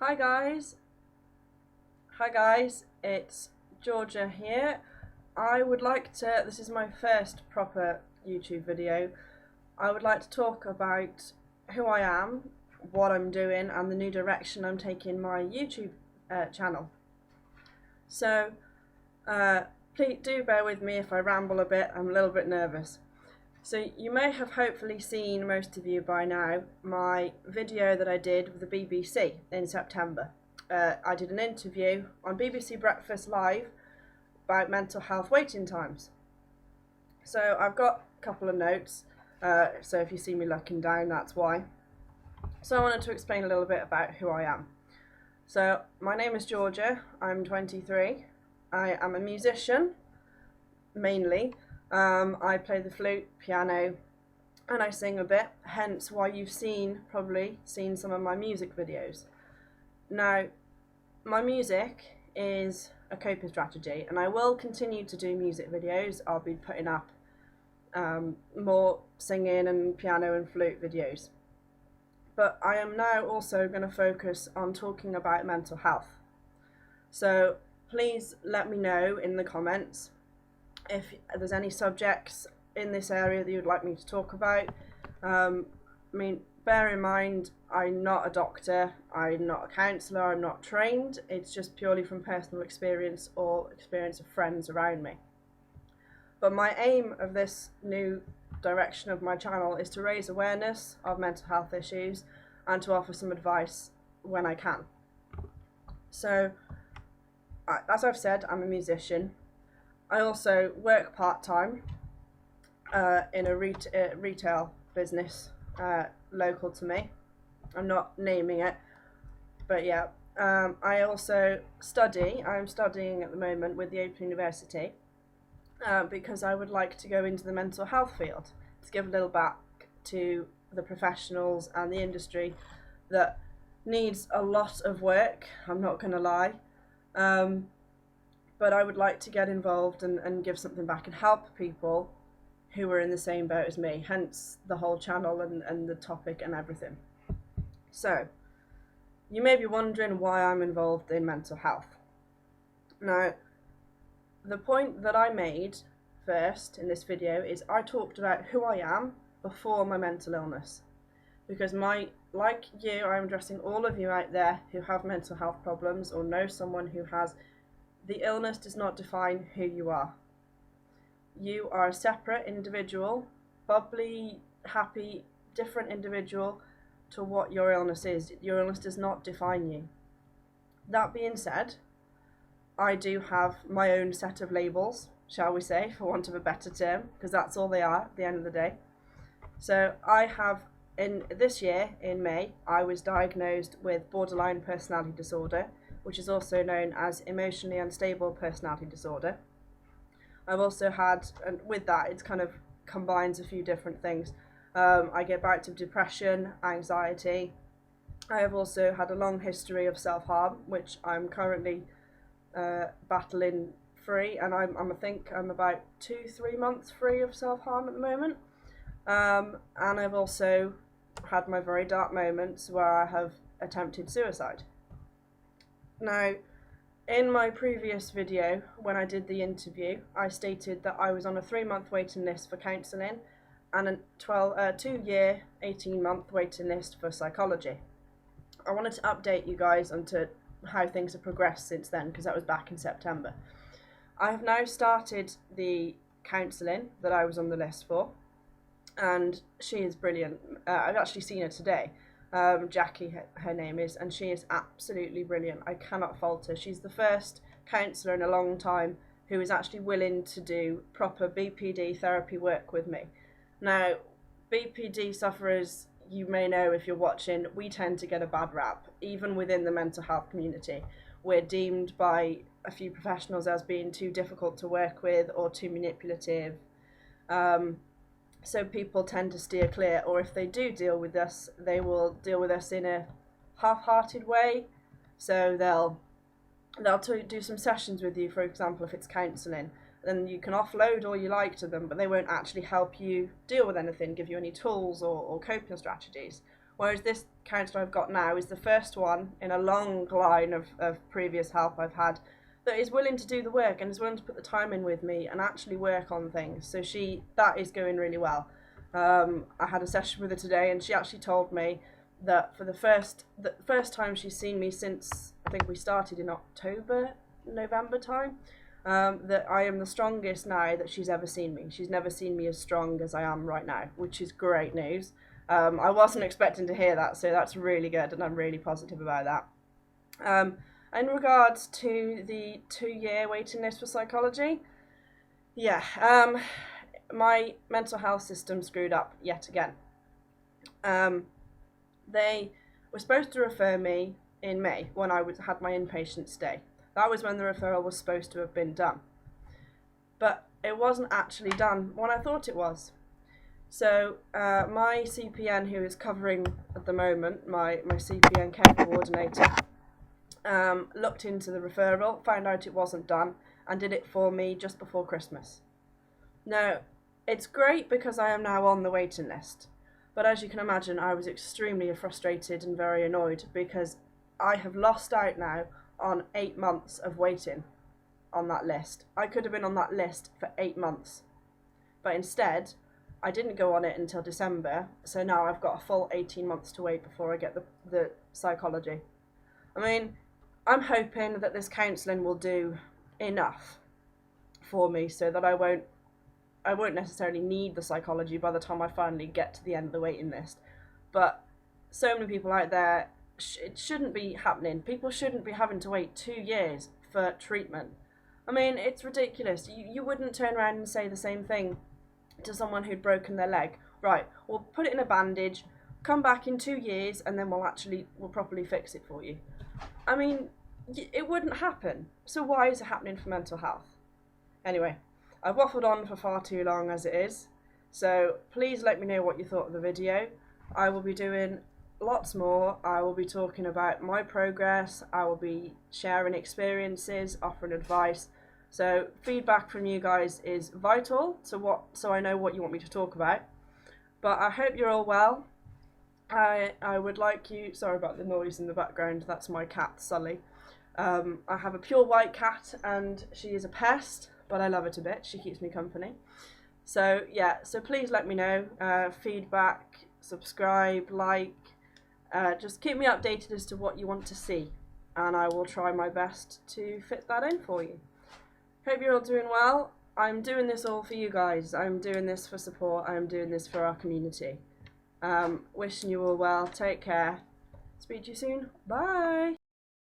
Hi guys. Hi guys, it's Georgia here. This is my first proper YouTube video. I would like to talk about who I am, what I'm doing, and the new direction I'm taking my YouTube channel. So, please do bear with me if I ramble a bit, I'm a little bit nervous. So you may have hopefully seen, most of you by now, my video that I did with the BBC in September. I did an interview on BBC Breakfast Live about mental health waiting times. So I've got a couple of notes, so if you see me looking down, that's why. So I wanted to explain a little bit about who I am. So my name is Georgia, I'm 23, I am a musician, mainly. I play the flute, piano, and I sing a bit, hence why you've probably seen some of my music videos. Now, my music is a coping strategy, and I will continue to do music videos. I'll be putting up more singing and piano and flute videos. But I am now also going to focus on talking about mental health. So please let me know in the comments if there's any subjects in this area that you'd like me to talk about. Bear in mind, I'm not a doctor, I'm not a counsellor, I'm not trained. It's just purely from personal experience or experience of friends around me. But my aim of this new direction of my channel is to raise awareness of mental health issues and to offer some advice when I can. So, as I've said, I'm a musician. I also work part-time in a retail business local to me. I'm not naming it, but yeah. I also study. I'm studying at the moment with the Open University because I would like to go into the mental health field to give a little back to the professionals and the industry that needs a lot of work, I'm not going to lie. But I would like to get involved and give something back and help people who are in the same boat as me, hence the whole channel and the topic and everything. So, you may be wondering why I'm involved in mental health. Now, the point that I made first in this video is I talked about who I am before my mental illness. Because like you, I'm addressing all of you out there who have mental health problems or know someone who has. The illness does not define who you are. You are a separate individual, bubbly, happy, different individual to what your illness is. Your illness does not define you. That being said, I do have my own set of labels, shall we say, for want of a better term, because that's all they are at the end of the day. So I have, this year, in May, I was diagnosed with borderline personality disorder, which is also known as emotionally unstable personality disorder. I've also had, and with that, it kind of combines a few different things. I get bouts of depression, anxiety. I have also had a long history of self-harm, which I'm currently battling free, and I think I'm about 2-3 months free of self-harm at the moment. And I've also had my very dark moments where I have attempted suicide. Now, in my previous video, when I did the interview, I stated that I was on a 3-month waiting list for counselling and a 2-year, 18-month waiting list for psychology. I wanted to update you guys onto how things have progressed since then, because that was back in September. I have now started the counselling that I was on the list for, and she is brilliant. I've actually seen her today. Jackie, her name is, and she is absolutely brilliant. I cannot fault her. She's the first counsellor in a long time who is actually willing to do proper BPD therapy work with me. Now, BPD sufferers, you may know if you're watching, we tend to get a bad rap, even within the mental health community. We're deemed by a few professionals as being too difficult to work with or too manipulative. So people tend to steer clear, or if they do deal with us, they will deal with us in a half-hearted way. So they'll do some sessions with you, for example, if it's counselling, then you can offload all you like to them, but they won't actually help you deal with anything, give you any tools or coping strategies. Whereas this counsellor I've got now is the first one in a long line of previous help I've had that is willing to do the work and is willing to put the time in with me and actually work on things. So that is going really well. I had a session with her today, and she actually told me that for the first time she's seen me since I think we started in October, November time, that I am the strongest now that she's ever seen me. She's never seen me as strong as I am right now, which is great news. I wasn't expecting to hear that, so that's really good, and I'm really positive about that. In regards to the 2-year waiting list for psychology, yeah, my mental health system screwed up yet again. They were supposed to refer me in May when I had my inpatient stay. That was when the referral was supposed to have been done. But it wasn't actually done when I thought it was. So my CPN, who is covering at the moment, my CPN care coordinator, looked into the referral, found out it wasn't done, and did it for me just before Christmas. Now, it's great because I am now on the waiting list, but as you can imagine, I was extremely frustrated and very annoyed because I have lost out now on 8 months of waiting on that list. I could have been on that list for 8 months, but instead, I didn't go on it until December, so now I've got a full 18 months to wait before I get the psychology. I mean, I'm hoping that this counselling will do enough for me so that I won't necessarily need the psychology by the time I finally get to the end of the waiting list. But so many people out there, it shouldn't be happening. People shouldn't be having to wait 2 years for treatment. I mean, it's ridiculous. You wouldn't turn around and say the same thing to someone who'd broken their leg. Right, we'll put it in a bandage, come back in 2 years, and then we'll properly fix it for you. I mean, it wouldn't happen. So why is it happening for mental health? Anyway, I've waffled on for far too long as it is. So please let me know what you thought of the video. I will be doing lots more. I will be talking about my progress. I will be sharing experiences, offering advice. So feedback from you guys is vital so I know what you want me to talk about. But I hope you're all well. I would like you, sorry about the noise in the background, that's my cat Sully. I have a pure white cat and she is a pest, but I love her to bits. She keeps me company. So yeah, so please let me know, feedback, subscribe, like, just keep me updated as to what you want to see, and I will try my best to fit that in for you. Hope you're all doing well. I'm doing this all for you guys. I'm doing this for support. I'm doing this for our community. Wishing you all well. Take care. Speak to you soon. Bye.